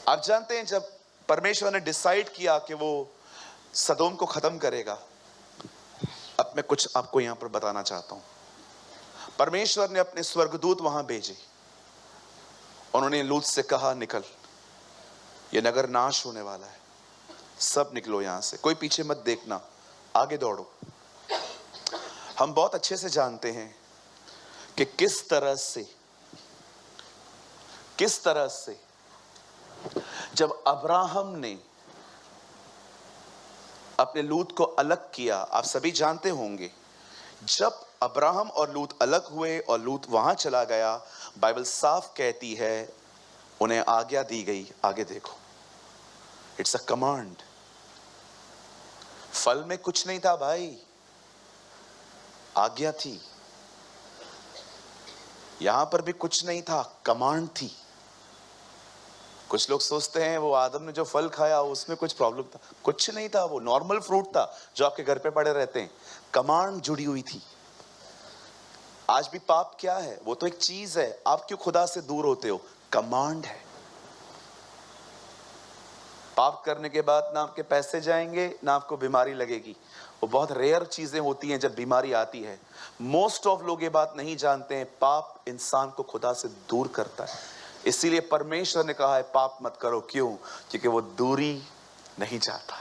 आप जानते हैं जब परमेश्वर ने डिसाइड किया कि वो सदोम को खत्म करेगा, अब मैं कुछ आपको यहां पर बताना चाहता हूं। परमेश्वर ने अपने स्वर्गदूत वहां भेजे, उन्होंने लूत से कहा निकल, ये नगर नाश होने वाला है, सब निकलो यहां से, कोई पीछे मत देखना, आगे दौड़ो। हम बहुत अच्छे से जानते हैं कि किस तरह से जब अब्राहम ने अपने लूत को अलग किया, आप सभी जानते होंगे, जब अब्राहम और लूत अलग हुए और लूत वहां चला गया, बाइबल साफ कहती है उन्हें आज्ञा दी गई, आगे देखो, इट्स अ कमांड। फल में कुछ नहीं था भाई, आज्ञा थी। यहां पर भी कुछ नहीं था, कमांड थी। कुछ लोग सोचते हैं वो आदम ने जो फल खाया उसमें कुछ प्रॉब्लम था, कुछ नहीं था, वो नॉर्मल फ्रूट था जो आपके घर पे पड़े रहते हैं। कमांड जुड़ी हुई थी। आज भी पाप क्या है? वो तो एक चीज है। आप क्यों खुदा से दूर होते हो? कमांड है। पाप करने के बाद ना आपके पैसे जाएंगे ना आपको बीमारी लगेगी। वो बहुत रेयर चीजें होती हैं जब बीमारी आती है। मोस्ट ऑफ लोग ये बात नहीं जानते हैं, पाप इंसान को खुदा से दूर करता है। इसीलिए परमेश्वर ने कहा है पाप मत करो। क्यों? क्योंकि वो दूरी नहीं चाहता।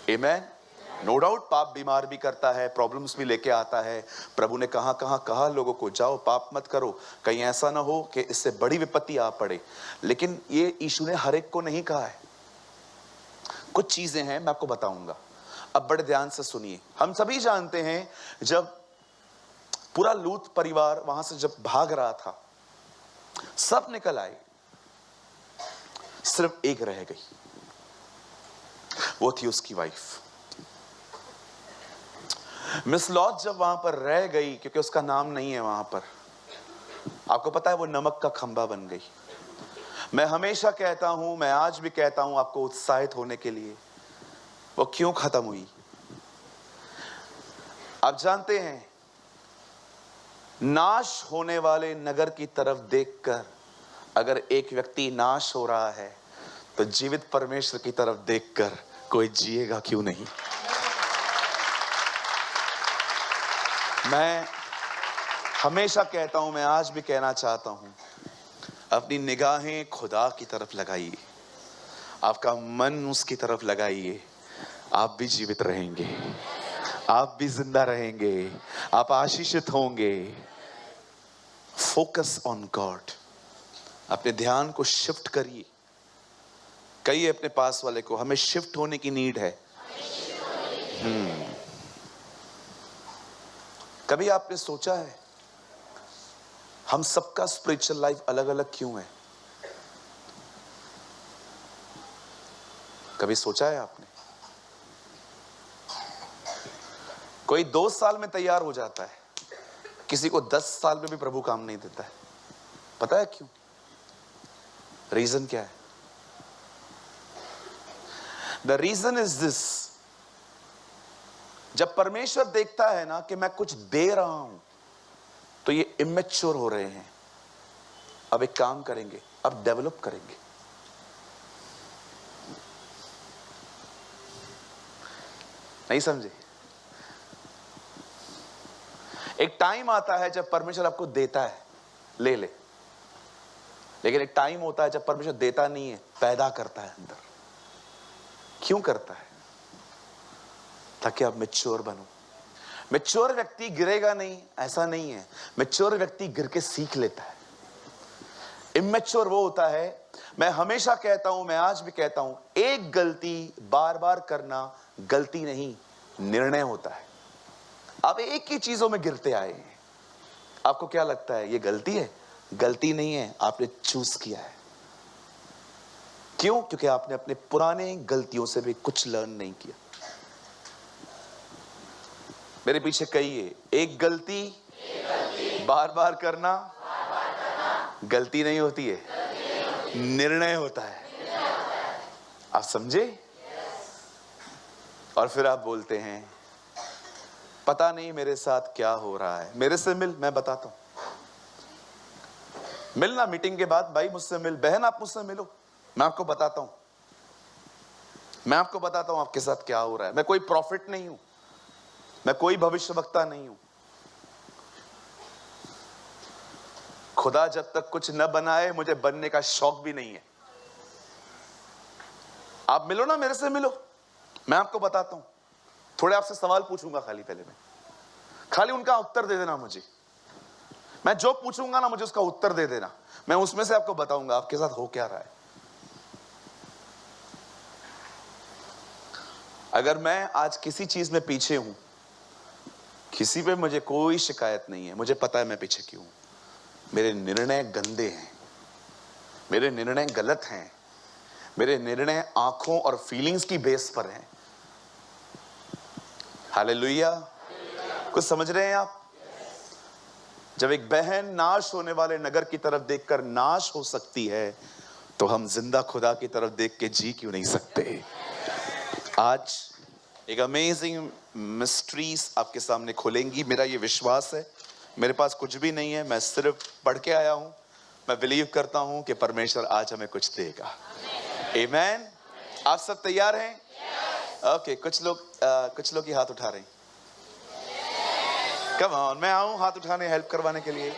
आमेन। नो डाउट पाप बीमार भी करता है, प्रॉब्लम्स भी लेके आता है। प्रभु ने कहा लोगों को जाओ पाप मत करो, कहीं ऐसा ना हो कि इससे बड़ी विपत्ति आ पड़े। लेकिन ये यीशु ने हर एक को नहीं कहा है। कुछ चीजें हैं मैं आपको बताऊंगा, अब बड़े ध्यान से सुनिए। हम सभी जानते हैं जब पूरा लूत परिवार वहां से जब भाग रहा था, सब निकल आए, सिर्फ एक रह गई, वो थी उसकी वाइफ। मिस लॉट जब वहां पर रह गई, क्योंकि उसका नाम नहीं है वहां पर, आपको पता है वो नमक का खंभा बन गई। मैं हमेशा कहता हूं, मैं आज भी कहता हूं आपको उत्साहित होने के लिए, वो क्यों खत्म हुई? आप जानते हैं नाश होने वाले नगर की तरफ देखकर अगर एक व्यक्ति नाश हो रहा है तो जीवित परमेश्वर की तरफ देखकर कोई जिएगा क्यों नहीं? मैं हमेशा कहता हूं, मैं आज भी कहना चाहता हूं, अपनी निगाहें खुदा की तरफ लगाइए, आपका मन उसकी तरफ लगाइए, आप भी जीवित रहेंगे, आप भी जिंदा रहेंगे, आप आशीषित होंगे। Focus on God. अपने ध्यान को शिफ्ट करिए। कहिए अपने पास वाले को, हमें शिफ्ट होने की नीड है। कभी आपने सोचा है हम सबका स्पिरिचुअल लाइफ अलग अलग क्यों है? कभी सोचा है आपने? कोई 2 साल में तैयार हो जाता है, किसी को 10 साल में भी प्रभु काम नहीं देता है। पता है क्यों? रीजन क्या है? द रीजन इज दिस, जब परमेश्वर देखता है ना कि मैं कुछ दे रहा हूं तो ये इमेच्योर हो रहे हैं, अब एक काम करेंगे, अब डेवलप करेंगे। नहीं समझे? एक टाइम आता है जब परमेश्वर आपको देता है, ले ले, लेकिन एक टाइम होता है जब परमेश्वर देता नहीं है, पैदा करता है अंदर। क्यों करता है? ताकि आप मैच्योर बनो। मैच्योर व्यक्ति गिरेगा नहीं, ऐसा नहीं है। मैच्योर व्यक्ति गिर के सीख लेता है। इमैच्योर वो होता है, मैं हमेशा कहता हूं, मैं आज भी कहता हूं, एक गलती बार बार करना गलती नहीं, निर्णय होता है। आप एक ही चीजों में गिरते आए हैं। आपको क्या लगता है ये गलती है? गलती नहीं है, आपने चूज किया है। क्यों? क्योंकि आपने अपने पुराने गलतियों से भी कुछ लर्न नहीं किया। मेरे पीछे कहिए, एक गलती बार बार करना गलती नहीं होती है, निर्णय होता है। आप समझे? और फिर आप बोलते हैं पता नहीं मेरे साथ क्या हो रहा है। मेरे से मिल, मैं बताता हूं। मिलना मीटिंग के बाद, भाई मुझसे मिल, बहन आप मुझसे मिलो, मैं आपको बताता हूं, मैं आपको बताता हूं आपके साथ क्या हो रहा है। मैं कोई प्रॉफिट नहीं हूं, मैं कोई भविष्यवक्ता नहीं हूं। खुदा जब तक कुछ न बनाए मुझे बनने का शौक भी नहीं है। आप मिलो ना, मेरे से मिलो, मैं आपको बताता हूं। थोड़े आपसे सवाल पूछूंगा खाली, पहले मैं खाली उनका उत्तर दे देना मुझे। मैं जो पूछूंगा ना मुझे उसका उत्तर दे देना, मैं उसमें से आपको बताऊंगा आपके साथ हो क्या रहा है। अगर मैं आज किसी चीज में पीछे हूं, किसी पे मुझे कोई शिकायत नहीं है, मुझे पता है मैं पीछे क्यों हूं। मेरे निर्णय गंदे हैं, मेरे निर्णय गलत हैं, मेरे निर्णय आंखों और फीलिंग्स की बेस पर हैं। हालेलुया। कुछ समझ रहे हैं आप? जब एक बहन नाश होने वाले नगर की तरफ देखकर नाश हो सकती है, तो हम जिंदा खुदा की तरफ देख के जी क्यों नहीं सकते? आज एक अमेजिंग मिस्ट्रीज आपके सामने खुलेंगी, मेरा ये विश्वास है। मेरे पास कुछ भी नहीं है, मैं सिर्फ पढ़ के आया हूं। मैं बिलीव करता हूं कि परमेश्वर आज हमें कुछ देगा। आमीन। आप सब तैयार हैं? ओके, कुछ लोग ही हाथ उठा रहे हैं। कम ऑन, मैं आऊं हाथ उठाने, हेल्प करवाने के लिए।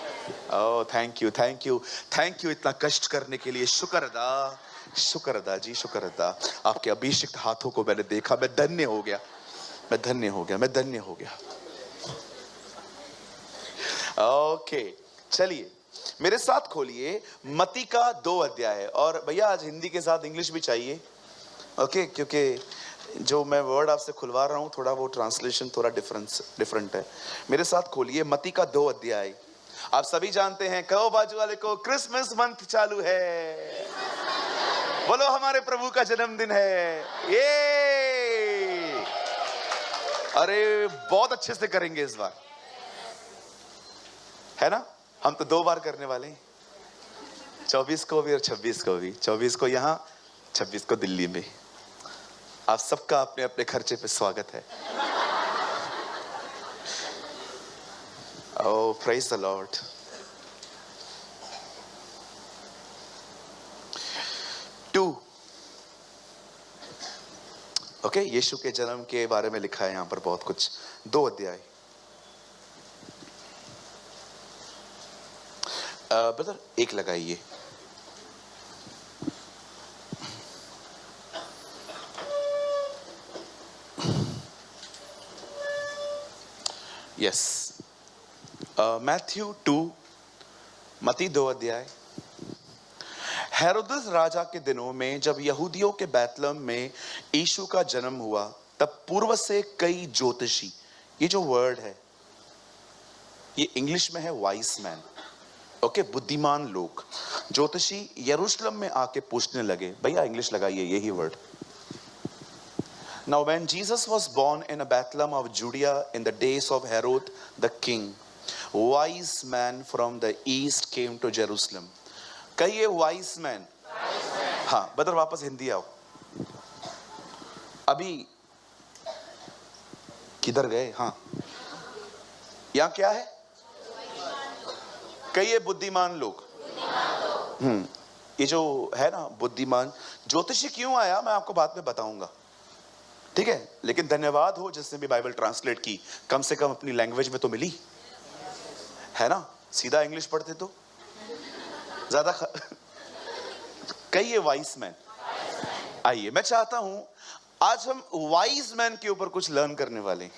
Oh thank you, thank you, thank you इतना कष्ट करने के लिए। शुक्र अदा, शुक्र अदा जी, शुक्र अदा। आपके अभिषिक्त हाथों को मैंने देखा, मैं धन्य हो गया, मैं धन्य हो गया, मैं धन्य हो गया। ओके चलिए मेरे साथ खोलिए मत्ती का 2 अध्याय। और भैया आज हिंदी के साथ इंग्लिश भी चाहिए, ओके, क्योंकि जो मैं वर्ड आपसे खुलवा रहा हूं थोड़ा वो ट्रांसलेशन थोड़ा डिफरेंट है। मेरे साथ खोलिए मत्ती का 2 अध्याय। आप सभी जानते हैं, कहो बाजू वाले को, क्रिसमस मंथ चालू है, बोलो हमारे प्रभु का जन्मदिन है। ये अरे बहुत अच्छे से करेंगे इस बार, है ना? हम तो 2 बार करने वाले हैं, 24 को भी और 26 को भी। 24 को यहां, 26 को दिल्ली में। आप सबका अपने अपने खर्चे पे स्वागत है। ओह प्रेज द लॉर्ड। ओके, यीशु के जन्म के बारे में लिखा है यहां पर बहुत कुछ। 2 अध्याय। ब्रदर 1 लगाइए। यस, मैथ्यू 2, मत्ती 2 अध्याय। हेरोदेस राजा के दिनों में जब यहूदियों के बैतलहम में यीशु का जन्म हुआ, तब पूर्व से कई ज्योतिषी, ये जो वर्ड है ये इंग्लिश में है वाइस मैन, ओके, बुद्धिमान लोग, ज्योतिषी यरूशलेम में आके पूछने लगे। भैया इंग्लिश लगाइए यही word. Now when Jesus was born in a Bethlehem of Judea in the days of Herod the king, wise men from the east came to Jerusalem. कहिए वाइस मैन। हाँ बदर वापस हिंदी आओ। अभी किधर गए? हाँ यहाँ क्या है? कहिए बुद्धिमान लोग। ये जो है ना बुद्धिमान, ज्योतिषी क्यों आया मैं आपको बाद में बताऊंगा, ठीक है? लेकिन धन्यवाद हो जिसने भी बाइबल ट्रांसलेट की, कम से कम अपनी लैंग्वेज में तो मिली, है ना? सीधा इंग्लिश पढ़ते तो ज्यादा कहिए वाइस मैन। आइए मैं चाहता हूं आज हम वाइस मैन के ऊपर कुछ लर्न करने वाले हैं।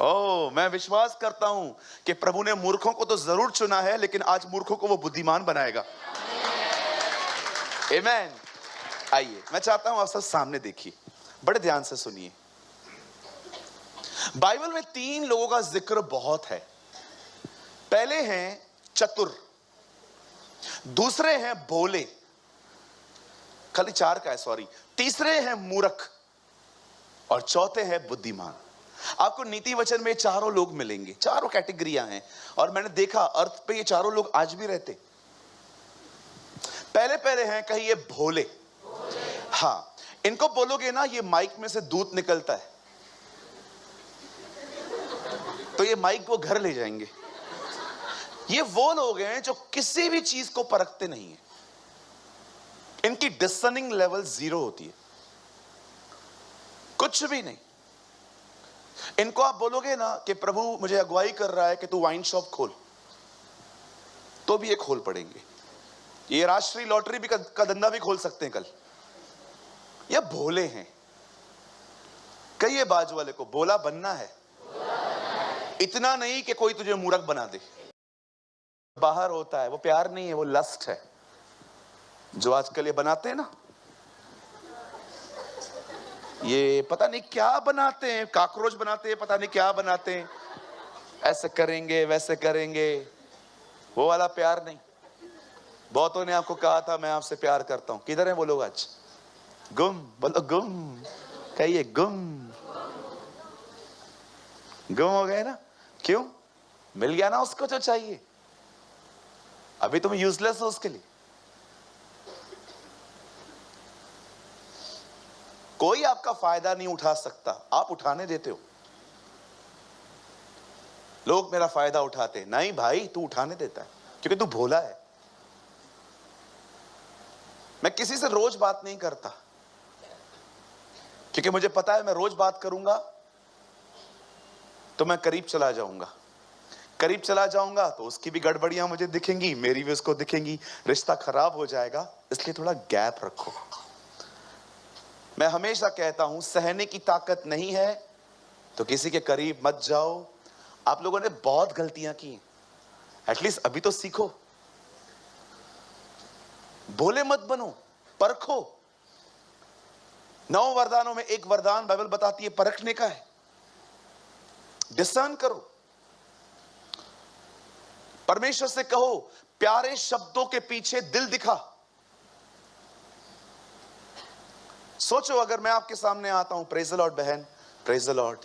ओह मैं विश्वास करता हूं कि प्रभु ने मूर्खों को तो जरूर चुना है, लेकिन आज मूर्खों को वो बुद्धिमान बनाएगा। आमीन। आइए मैं चाहता हूं आप सब सामने देखिए, बड़े ध्यान से सुनिए। बाइबल में 3 लोगों का जिक्र बहुत है। पहले हैं चतुर, दूसरे हैं भोले, खाली 4 का है सॉरी, तीसरे हैं मूर्ख और चौथे हैं बुद्धिमान। आपको नीति वचन में 4 लोग मिलेंगे, 4 कैटेगरियां हैं, और मैंने देखा अर्थ पे ये 4 लोग आज भी रहते। पहले हैं कहिए भोले। हाँ इनको बोलोगे ना ये माइक में से दूध निकलता है, तो ये माइक वो घर ले जाएंगे। ये वो लोग हैं जो किसी भी चीज को परखते नहीं है, इनकी डिसर्निंग लेवल 0 होती है, कुछ भी नहीं। इनको आप बोलोगे ना कि प्रभु मुझे अगुवाई कर रहा है कि तू वाइन शॉप खोल, तो भी ये खोल पड़ेंगे। ये राष्ट्रीय लॉटरी भी का धंधा भी खोल सकते हैं कल। ये भोले हैं। कहिए बाजू वाले को, बोला बनना है, इतना नहीं कि कोई तुझे मूर्ख बना दे। बाहर होता है वो प्यार नहीं है, वो लस्ट है। जो आजकल ये बनाते हैं ना, ये पता नहीं क्या बनाते हैं, काकरोच बनाते हैं, पता नहीं क्या बनाते हैं, ऐसे करेंगे वैसे करेंगे, वो वाला प्यार नहीं। बहुतों ने आपको कहा था मैं आपसे प्यार करता हूं, किधर है वो लोग आज? गुम, बोलो गुम, कहिए गुम, गुम हो गए ना। क्यों? मिल गया ना उसको जो चाहिए, अभी तुम यूजलेस हो उसके लिए। कोई आपका फायदा नहीं उठा सकता, आप उठाने देते हो। लोग मेरा फायदा उठाते, नहीं भाई तू उठाने देता है, क्योंकि तू भोला है। मैं किसी से रोज बात नहीं करता, क्योंकि मुझे पता है मैं रोज बात करूंगा तो मैं करीब चला जाऊंगा, करीब चला जाऊंगा तो उसकी भी गड़बड़ियां मुझे दिखेंगी, मेरी भी उसको दिखेंगी, रिश्ता खराब हो जाएगा। इसलिए थोड़ा गैप रखो। मैं हमेशा कहता हूं सहने की ताकत नहीं है तो किसी के करीब मत जाओ। आप लोगों ने बहुत गलतियां की, एटलीस्ट अभी तो सीखो। भोले मत बनो, परखो। 9 वरदानों में एक वरदान बाइबल बताती है परखने का है। डिसर्न करो। परमेश्वर से कहो प्यारे शब्दों के पीछे दिल दिखा। सोचो अगर मैं आपके सामने आता हूं, प्रेज द लॉर्ड बहन, प्रेज द लॉर्ड,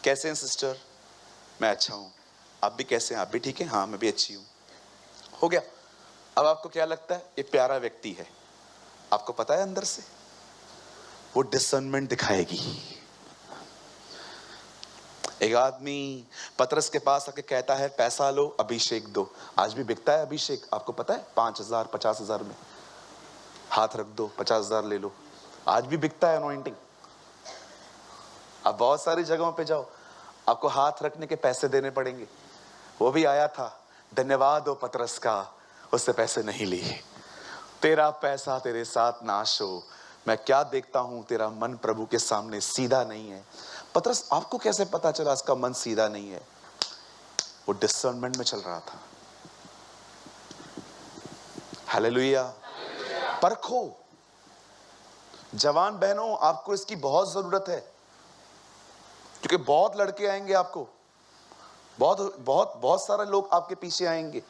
कैसे हैं सिस्टर? मैं अच्छा हूं, आप भी कैसे हैं? आप भी ठीक हैं? हाँ मैं भी अच्छी हूं। हो गया। अब आपको क्या लगता है ये प्यारा व्यक्ति है? आपको पता है अंदर से वो डिसर्नमेंट दिखाएगी। एक आदमी पतरस के पास आके कहता है पैसा लो अभिषेक दो। आज भी बिकता है अभिषेक, आपको पता है? 5,000 50,000 में हाथ रख दो, 50,000 ले लो। आज भी बिकता है अनॉइंटिंग। अब बहुत सारी जगहों पे जाओ, आपको हाथ रखने के पैसे देने पड़ेंगे। वो भी आया था, धन्यवाद हो पतरस का, उससे पैसे नहीं लिए। तेरा पैसा तेरे साथ नाश हो। मैं क्या देखता हूं, तेरा मन प्रभु के सामने सीधा नहीं है। पतरस आपको कैसे पता चला इसका मन सीधा नहीं है? वो डिसर्नमेंट में चल रहा था। हालेलुया। परखो। जवान बहनों आपको इसकी बहुत जरूरत है, क्योंकि बहुत लड़के आएंगे आपको, बहुत बहुत बहुत सारे लोग आपके पीछे आएंगे।